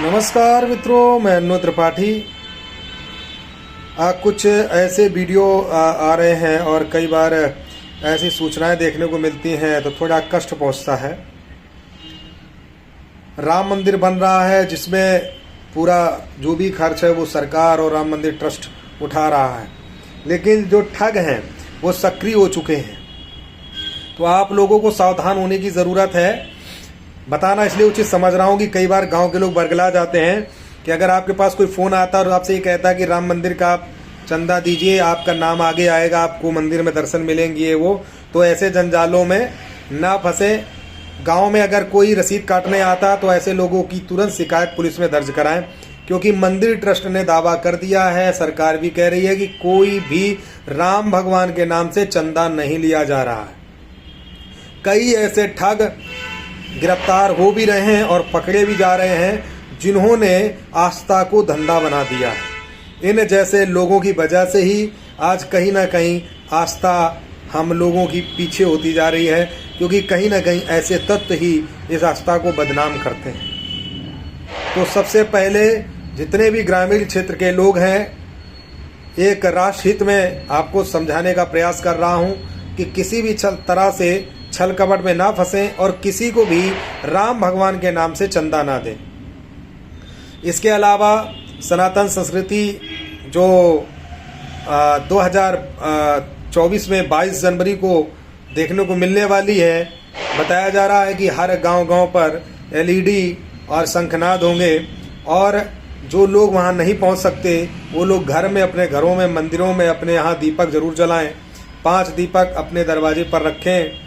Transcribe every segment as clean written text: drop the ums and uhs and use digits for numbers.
नमस्कार मित्रों, मैं अनु त्रिपाठी। कुछ ऐसे वीडियो आ रहे हैं और कई बार ऐसी सूचनाएं देखने को मिलती हैं तो थोड़ा कष्ट पहुंचता है। राम मंदिर बन रहा है जिसमें पूरा जो भी खर्च है वो सरकार और राम मंदिर ट्रस्ट उठा रहा है, लेकिन जो ठग हैं वो सक्रिय हो चुके हैं। तो आप लोगों को सावधान होने की ज़रूरत है। बताना इसलिए उचित समझ रहा हूँ कि कई बार गांव के लोग बरगला जाते हैं कि अगर आपके पास कोई फ़ोन आता है और आपसे ये कहता है कि राम मंदिर का आप चंदा दीजिए, आपका नाम आगे आएगा, आपको मंदिर में दर्शन मिलेंगे, वो तो ऐसे जंजालों में ना फंसे। गांव में अगर कोई रसीद काटने आता तो ऐसे लोगों की तुरंत शिकायत पुलिस में दर्ज कराएं, क्योंकि मंदिर ट्रस्ट ने दावा कर दिया है, सरकार भी कह रही है कि कोई भी राम भगवान के नाम से चंदा नहीं लिया जा रहा है। कई ऐसे ठग गिरफ्तार हो भी रहे हैं और पकड़े भी जा रहे हैं जिन्होंने आस्था को धंधा बना दिया है। इन जैसे लोगों की वजह से ही आज कहीं ना कहीं आस्था हम लोगों की पीछे होती जा रही है, क्योंकि कहीं ना कहीं ऐसे तत्व ही इस आस्था को बदनाम करते हैं। तो सबसे पहले जितने भी ग्रामीण क्षेत्र के लोग हैं, एक राष्ट्र हित में आपको समझाने का प्रयास कर रहा हूं कि किसी भी तरह से छल कपट में ना फंसें और किसी को भी राम भगवान के नाम से चंदा ना दें। इसके अलावा सनातन संस्कृति जो 2024 में 22 जनवरी को देखने को मिलने वाली है, बताया जा रहा है कि हर गांव-गांव पर LED और शंखनाद होंगे और जो लोग वहां नहीं पहुंच सकते वो लोग घर में, अपने घरों में, मंदिरों में अपने यहाँ दीपक जरूर जलाएं। 5 दीपक अपने दरवाजे पर रखें,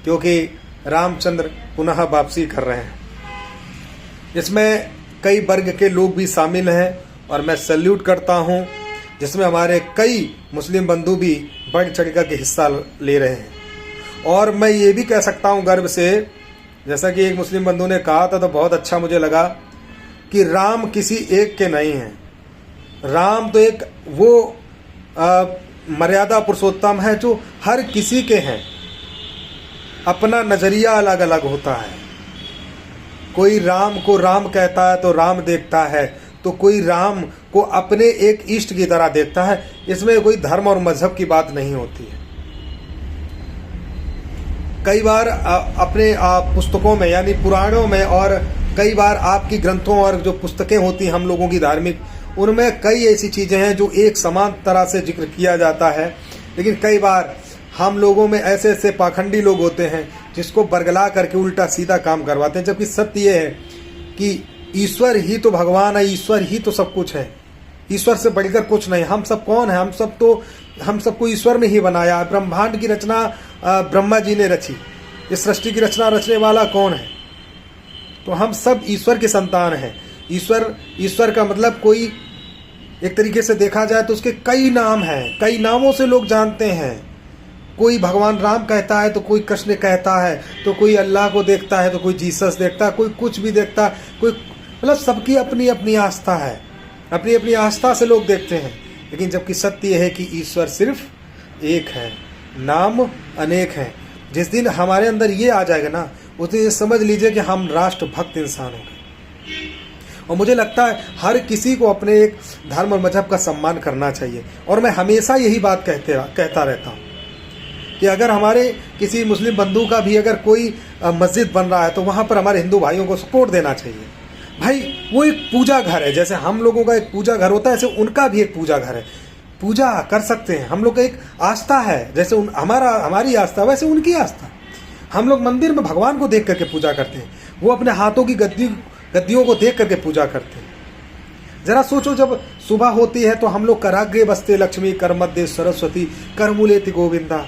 क्योंकि रामचंद्र पुनः वापसी कर रहे हैं। इसमें कई वर्ग के लोग भी शामिल हैं और मैं सैल्यूट करता हूं, जिसमें हमारे कई मुस्लिम बंधु भी बढ़ चढ़ कर के हिस्सा ले रहे हैं। और मैं ये भी कह सकता हूं गर्व से, जैसा कि एक मुस्लिम बंधु ने कहा था तो बहुत अच्छा मुझे लगा, कि राम किसी एक के नहीं हैं। राम तो एक वो मर्यादा पुरुषोत्तम है जो हर किसी के हैं। अपना नजरिया अलग अलग होता है। कोई राम को राम कहता है तो राम देखता है, तो कोई राम को अपने एक इष्ट की तरह देखता है। इसमें कोई धर्म और मजहब की बात नहीं होती है। कई बार अपने पुस्तकों में यानी पुराणों में और कई बार आपकी ग्रंथों और जो पुस्तकें होती हैं हम लोगों की धार्मिक, उनमें कई ऐसी चीजें हैं जो एक समान तरह से जिक्र किया जाता है, लेकिन कई बार हम लोगों में ऐसे ऐसे पाखंडी लोग होते हैं जिसको बरगला करके उल्टा सीधा काम करवाते हैं। जबकि सत्य ये है कि ईश्वर ही तो भगवान है, ईश्वर ही तो सब कुछ है, ईश्वर से बढ़कर कुछ नहीं। हम सब कौन है? हम सबको ईश्वर ने ही बनाया। ब्रह्मांड की रचना ब्रह्मा जी ने रची। इस सृष्टि की रचना रचने वाला कौन है? तो हम सब ईश्वर के संतान हैं। ईश्वर का मतलब कोई एक तरीके से देखा जाए तो उसके कई नाम हैं, कई नामों से लोग जानते हैं। कोई भगवान राम कहता है तो कोई कृष्ण कहता है, तो कोई अल्लाह को देखता है, तो कोई जीसस देखता है, कोई कुछ भी देखता है, कोई मतलब सबकी अपनी अपनी आस्था है, अपनी अपनी आस्था से लोग देखते हैं। लेकिन जबकि सत्य यह है कि ईश्वर सिर्फ एक है, नाम अनेक हैं। जिस दिन हमारे अंदर ये आ जाएगा ना, उस दिन समझ लीजिए कि हम राष्ट्रभक्त इंसान होंगे। और मुझे लगता है हर किसी को अपने एक धर्म और मजहब का सम्मान करना चाहिए। और मैं हमेशा यही बात कहता रहता हूँ कि अगर हमारे किसी मुस्लिम बंधु का भी अगर कोई मस्जिद बन रहा है तो वहाँ पर हमारे हिंदू भाइयों को सपोर्ट देना चाहिए। भाई वो एक पूजा घर है, जैसे हम लोगों का एक पूजा घर होता है, ऐसे उनका भी एक पूजा घर है। पूजा कर सकते हैं, हम लोग का एक आस्था है, जैसे हमारी आस्था वैसे उनकी आस्था। हम लोग मंदिर में भगवान को देख करके पूजा करते हैं, वो अपने हाथों की गद्दियों को देख करके पूजा करते हैं। जरा सोचो, जब सुबह होती है तो हम लोग कराग्रे बसते लक्ष्मी, कर मध्य सरस्वती, कर मूलेति गोविंदा,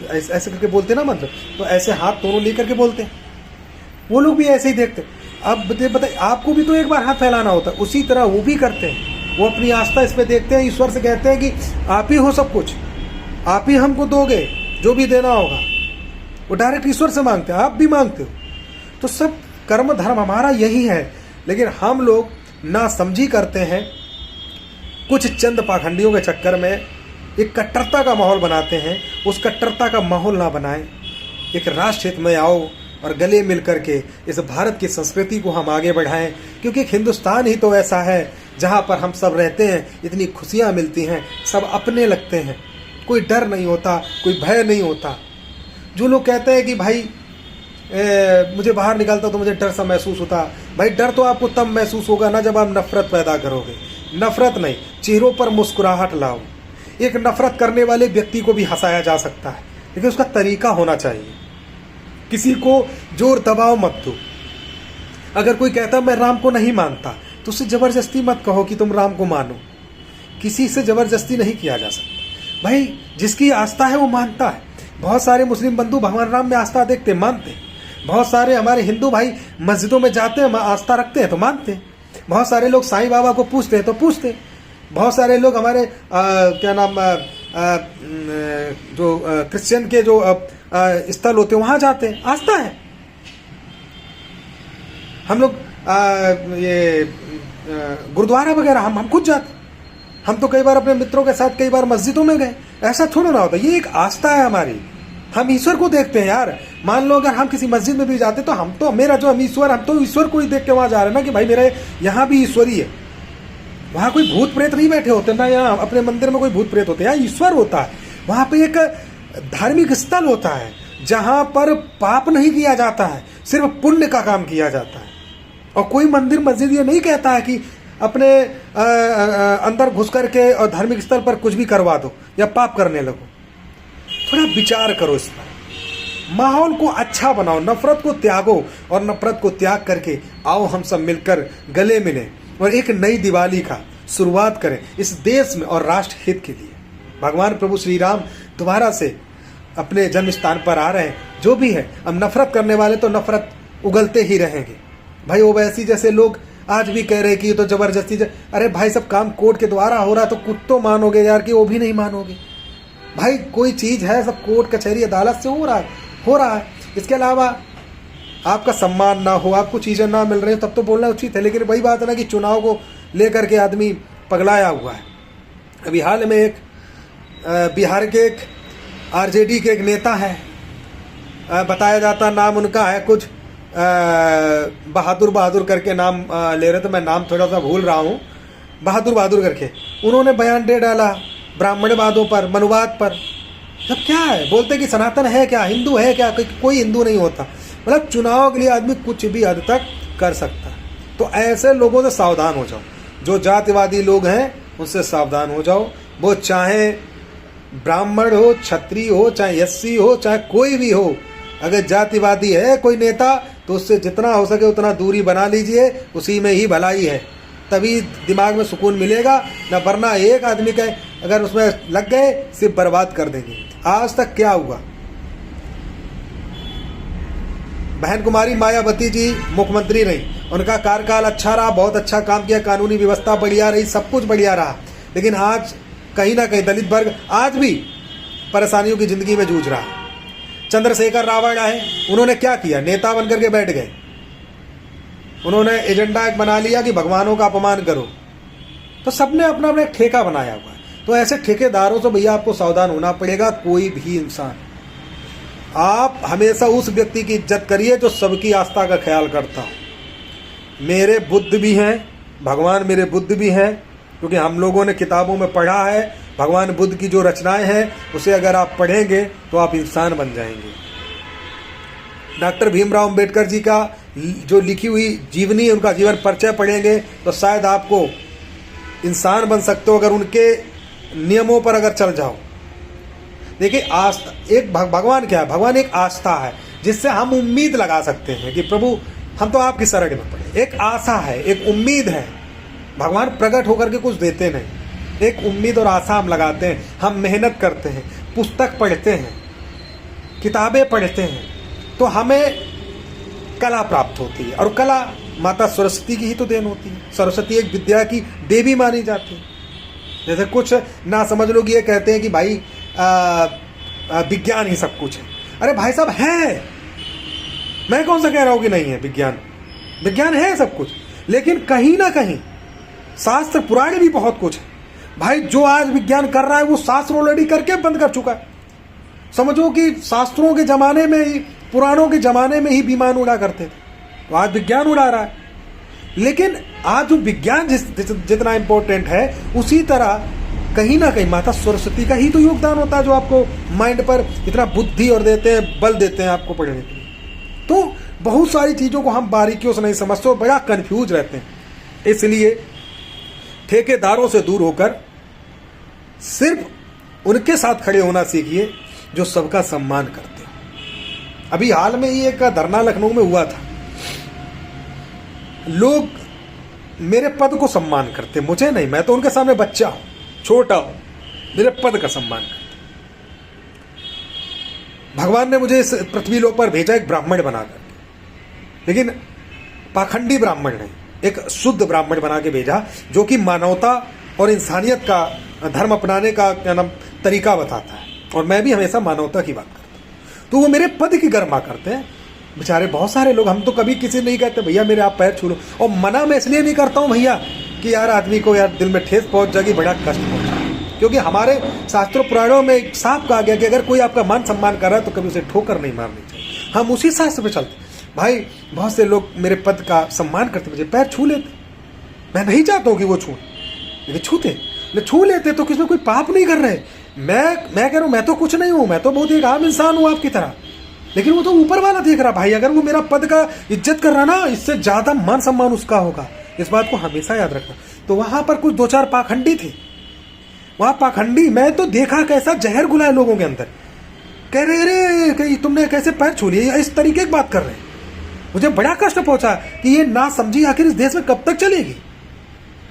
ऐसे करके बोलते ना मंत्र, तो ऐसे हाथ दोनों लेकर के बोलते हैं। वो लोग भी ऐसे ही देखते। अब बताइए, आपको भी तो एक बार हाथ फैलाना होता है, उसी तरह वो भी करते हैं। वो अपनी आस्था इस पे देखते हैं, ईश्वर से कहते हैं कि आप ही हो सब कुछ, आप ही हमको दोगे जो भी देना होगा। वो डायरेक्ट ईश्वर से मांगते हैं, आप भी मांगते हो। तो सब कर्म धर्म हमारा यही है, लेकिन हम लोग ना समझी करते हैं। कुछ चंद पाखंडियों के चक्कर में एक कट्टरता का माहौल बनाते हैं। उस कट्टरता का माहौल ना बनाएं, एक राष्ट्र हित में आओ और गले मिल करके इस भारत की संस्कृति को हम आगे बढ़ाएं कि क्योंकि हिंदुस्तान ही तो ऐसा है जहाँ पर हम सब रहते हैं, इतनी खुशियाँ मिलती हैं, सब अपने लगते हैं, कोई डर नहीं होता, कोई भय नहीं होता। जो लोग कहते हैं कि भाई मुझे बाहर निकलता तो मुझे डर सा महसूस होता, भाई डर तो आपको तब महसूस होगा ना जब आप नफरत पैदा करोगे। नफरत नहीं, चेहरों पर मुस्कुराहट लाओ। एक नफरत करने वाले व्यक्ति को भी हंसाया जा सकता है, लेकिन उसका तरीका होना चाहिए। किसी को जोर दबाव मत दो। अगर कोई कहता मैं राम को नहीं मानता तो उससे जबरदस्ती मत कहो कि तुम राम को मानो। किसी से जबरदस्ती नहीं किया जा सकता। भाई जिसकी आस्था है वो मानता है। बहुत सारे मुस्लिम बंधु भगवान राम में आस्था देखते, मानते। बहुत सारे हमारे हिंदू भाई मस्जिदों में जाते हैं, आस्था रखते हैं तो मानते हैं। बहुत सारे लोग साईं बाबा को पूछते हैं तो पूछते हैं। बहुत सारे लोग हमारे जो क्रिश्चियन के जो स्थल होते हैं वहां जाते हैं, आस्था है। हम लोग ये गुरुद्वारा वगैरह हम खुद जाते। हम तो कई बार अपने मित्रों के साथ कई बार मस्जिदों में गए। ऐसा थोड़ा ना होता, ये एक आस्था है हमारी। हम ईश्वर को देखते हैं यार। मान लो अगर हम किसी मस्जिद में भी जाते तो हम तो मेरा जो हम तो ईश्वर को ही देख के वहां जा रहे हैं ना, कि भाई मेरे यहाँ भी ईश्वर ही है। वहां कोई भूत प्रेत नहीं बैठे होते ना, यहाँ अपने मंदिर में कोई भूत प्रेत होते हैं, यहाँ ईश्वर होता है। वहां पे एक धार्मिक स्थल होता है जहां पर पाप नहीं किया जाता है, सिर्फ पुण्य का काम किया जाता है। और कोई मंदिर मस्जिद ये नहीं कहता है कि अपने अंदर घुस करके और धार्मिक स्थल पर कुछ भी करवा दो या पाप करने लगो। थोड़ा विचार करो इस पर, माहौल को अच्छा बनाओ, नफरत को त्यागो और नफरत को त्याग करके आओ हम सब मिलकर गले मिलें और एक नई दिवाली का शुरुआत करें इस देश में और राष्ट्र हित के लिए। भगवान प्रभु श्री राम दोबारा से अपने जन्म स्थान पर आ रहे हैं। जो भी है, अब नफरत करने वाले तो नफरत उगलते ही रहेंगे। भाई ओवैसी जैसे लोग आज भी कह रहे कि ये तो जबरदस्ती अरे भाई सब काम कोर्ट के द्वारा हो रहा तो कुछ तो मानोगे यार, कि वो भी नहीं मानोगे। भाई कोई चीज है सब कोर्ट कचहरी अदालत से हो रहा है। इसके अलावा आपका सम्मान ना हो, आपको चीजें ना मिल रही हो, तब तो बोलना उचित है। लेकिन वही बात है ना कि चुनाव को लेकर के आदमी पगलाया हुआ है। अभी हाल में एक बिहार के एक आरजेडी के एक नेता है, बताया जाता नाम उनका है कुछ बहादुर करके नाम ले रहे थे, मैं नाम थोड़ा सा भूल रहा हूँ, बहादुर करके। उन्होंने बयान दे डाला ब्राह्मणवादों पर, मनुवाद पर। मतलब क्या है, बोलते कि सनातन है क्या, हिंदू है क्या, कोई हिंदू नहीं होता। मतलब चुनाव के लिए आदमी कुछ भी हद तक कर सकता है। तो ऐसे लोगों से सावधान हो जाओ। जो जातिवादी लोग हैं उनसे सावधान हो जाओ। वो चाहे ब्राह्मण हो, क्षत्रिय हो, चाहे एससी हो, चाहे कोई भी हो, अगर जातिवादी है कोई नेता तो उससे जितना हो सके उतना दूरी बना लीजिए, उसी में ही भलाई है। तभी दिमाग में सुकून मिलेगा ना, वरना एक आदमी का अगर उसमें लग गए सिर्फ बर्बाद कर देंगे। आज तक क्या हुआ, बहन कुमारी मायावती जी मुख्यमंत्री रही, उनका कार्यकाल अच्छा रहा, बहुत अच्छा काम किया, कानूनी व्यवस्था बढ़िया रही, सब कुछ बढ़िया रहा। लेकिन आज कहीं ना कहीं दलित वर्ग आज भी परेशानियों की जिंदगी में जूझ रहा है। चंद्रशेखर रावण आए, उन्होंने क्या किया, नेता बनकर के बैठ गए। उन्होंने एजेंडा एक बना लिया कि भगवानों का अपमान करो। तो सबने अपना अपना ठेका बनाया हुआ है। तो ऐसे ठेकेदारों से भैया आपको सावधान होना पड़ेगा। कोई भी इंसान, आप हमेशा उस व्यक्ति की इज्जत करिए जो सबकी आस्था का ख्याल करता हो। मेरे बुद्ध भी हैं, भगवान मेरे बुद्ध भी हैं, क्योंकि हम लोगों ने किताबों में पढ़ा है भगवान बुद्ध की जो रचनाएं हैं उसे अगर आप पढ़ेंगे तो आप इंसान बन जाएंगे। डॉक्टर भीमराव अंबेडकर जी का जो लिखी हुई जीवनी, उनका जीवन परिचय पढ़ेंगे तो शायद आपको इंसान बन सकते हो, अगर उनके नियमों पर अगर चल जाओ। देखिए आस्था एक भगवान क्या है, भगवान एक आस्था है जिससे हम उम्मीद लगा सकते हैं कि प्रभु हम तो आपकी शरण में पड़े। एक आशा है, एक उम्मीद है। भगवान प्रकट होकर के कुछ देते नहीं, एक उम्मीद और आशा हम लगाते हैं। हम मेहनत करते हैं, पुस्तक पढ़ते हैं, किताबें पढ़ते हैं, तो हमें कला प्राप्त होती है। और कला माता सरस्वती की ही तो देन होती है। सरस्वती एक विद्या की देवी मानी जाती है। जैसे कुछ ना समझ लोग ये कहते हैं कि भाई विज्ञान ही सब कुछ है। अरे भाई साहब है, मैं कौन सा कह रहा हूं कि नहीं है। विज्ञान है सब कुछ, लेकिन कहीं ना कहीं शास्त्र पुराण भी बहुत कुछ है। भाई जो आज विज्ञान कर रहा है वो शास्त्र ऑलरेडी करके बंद कर चुका है। समझो कि शास्त्रों के जमाने में ही, पुराणों के जमाने में ही विमान उड़ा करते थे, तो आज विज्ञान उड़ा रहा है। लेकिन आज जो विज्ञान जितना इंपॉर्टेंट है, उसी तरह कहीं ना कहीं माता सरस्वती का ही तो योगदान होता है, जो आपको माइंड पर इतना बुद्धि और देते हैं, बल देते हैं आपको पढ़ने के लिए। तो बहुत सारी चीज़ों को हम बारीकियों से नहीं समझते और बड़ा कंफ्यूज रहते हैं। इसलिए ठेकेदारों से दूर होकर सिर्फ उनके साथ खड़े होना सीखिए जो सबका सम्मान करते हैं। अभी हाल में ही एक धरना लखनऊ में हुआ था। लोग मेरे पद को सम्मान करते, मुझे नहीं, मैं तो उनके सामने बच्चा हूं, छोटा हूं, मेरे पद का सम्मान करते। भगवान ने मुझे इस पृथ्वी लोक पर भेजा एक ब्राह्मण बनाकर, लेकिन पाखंडी ब्राह्मण नहीं, एक शुद्ध ब्राह्मण बना के भेजा, जो कि मानवता और इंसानियत का धर्म अपनाने का क्या नाम तरीका बताता है। और मैं भी हमेशा मानवता की बात करता हूँ। तो वो मेरे पद की गरिमा करते हैं बेचारे। बहुत सारे लोग, हम तो कभी किसी नहीं कहते भैया मेरे आप पैर छू लो, और मना मैं इसलिए नहीं करता हूँ भैया कि यार आदमी को यार दिल में ठेस पहुंच जाएगी, बड़ा कष्ट पहुंचा, क्योंकि हमारे शास्त्रों पुराणों में साफ कहा गया कि अगर कोई आपका मान सम्मान कर रहा है तो कभी उसे ठोकर नहीं मारनी चाहिए। हम उसी शास्त्र पे चलते। भाई बहुत से लोग मेरे पद का सम्मान करते, मुझे पैर छू लेते, मैं नहीं चाहता हूँ कि वो छू, लेकिन छूते, छू लेते तो किसमें कोई पाप नहीं कर रहे। मैं कह रहा हूँ मैं तो कुछ नहीं हूँ, मैं तो बहुत एक आम इंसान हूँ आपकी तरह, लेकिन वो तो ऊपर वाला देख रहा। भाई अगर वो मेरा पद का इज्जत कर रहा ना, इससे ज्यादा मान सम्मान उसका होगा, इस बात को हमेशा याद रखना। तो वहां पर कुछ 2-4 पाखंडी थे, वहां पाखंडी, मैं तो देखा कैसा जहर घुलाया लोगों के अंदर, कह रहे अरे तुमने कैसे पैर छू लिए, इस तरीके की बात कर रहे हैं। मुझे बड़ा कष्ट पहुंचा कि ये ना समझी आखिर इस देश में कब तक चलेगी।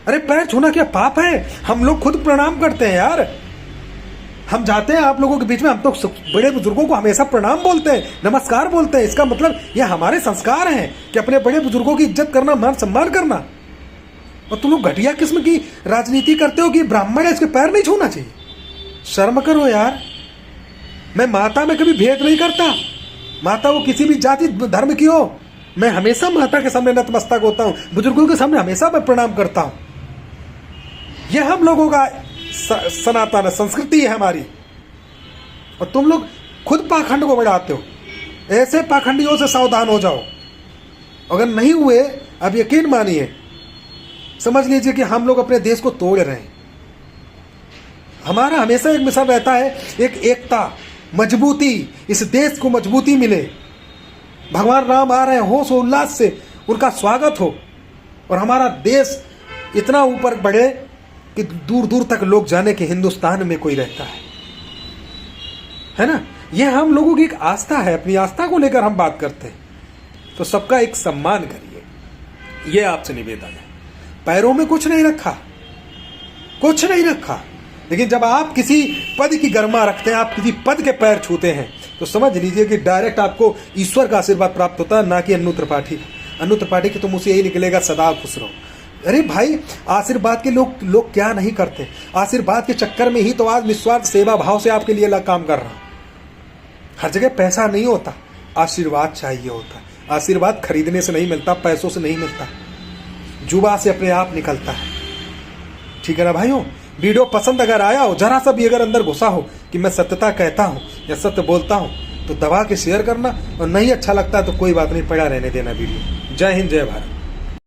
अरे पैर छूना क्या पाप है? हम लोग खुद प्रणाम करते हैं यार, हम जाते हैं आप लोगों के बीच में, हम तो बड़े बुजुर्गों को हमेशा प्रणाम बोलते हैं, नमस्कार बोलते हैं। इसका मतलब ये हमारे संस्कार हैं कि अपने बड़े बुजुर्गों की इज्जत करना, मान सम्मान करना। और तुम लोग घटिया किस्म की राजनीति करते हो कि ब्राह्मण है इसके पैर नहीं छूना चाहिए। शर्म करो यार। मैं माता में कभी भेद नहीं करता, माता वो किसी भी जाति धर्म की हो, मैं हमेशा माता के सामने नतमस्तक होता हूं, बुजुर्गों के सामने हमेशा मैं प्रणाम करता हूं। यह हम लोगों का सनातन संस्कृति है हमारी। और तुम लोग खुद पाखंड को बढ़ाते हो। ऐसे पाखंडियों से सावधान हो जाओ। अगर नहीं हुए, अब यकीन मानिए, समझ लीजिए कि हम लोग अपने देश को तोड़ रहे हैं। हमारा हमेशा एक मिशन रहता है, एक एकता, मजबूती, इस देश को मजबूती मिले। भगवान राम आ रहे हैं, होश उल्लास से उनका स्वागत हो और हमारा देश इतना ऊपर बढ़े कि दूर दूर तक लोग जाने कि हिंदुस्तान में कोई रहता है ना। यह हम लोगों की एक आस्था है, अपनी आस्था को लेकर हम बात करते हैं। तो सबका एक सम्मान करिए, यह आपसे निवेदन है। पैरों में कुछ नहीं रखा, कुछ नहीं रखा, लेकिन जब आप किसी पद की गरिमा रखते हैं, आप किसी पद के पैर छूते हैं, तो समझ लीजिए कि डायरेक्ट आपको ईश्वर का आशीर्वाद प्राप्त होता है, ना कि अन्नू त्रिपाठी का। अन्नू त्रिपाठी की तो मुझसे यही निकलेगा सदा खुश रहो। अरे भाई आशीर्वाद के लोग क्या नहीं करते। आशीर्वाद के चक्कर में ही तो आज निस्वार्थ सेवा भाव से आपके लिए काम कर रहा हूं। हर जगह पैसा नहीं होता, आशीर्वाद चाहिए होता है। आशीर्वाद खरीदने से नहीं मिलता, पैसों से नहीं मिलता, जुबा से अपने आप निकलता है। ठीक है ना भाइयों। वीडियो पसंद अगर आया हो, जरा सा भी अगर अंदर घुसा हो कि मैं सत्यता कहता हूं या सत्य बोलता हूं, तो दबा के शेयर करना, और नहीं अच्छा लगता तो कोई बात नहीं, पड़ा रहने देना वीडियो। जय हिंद, जय भारत।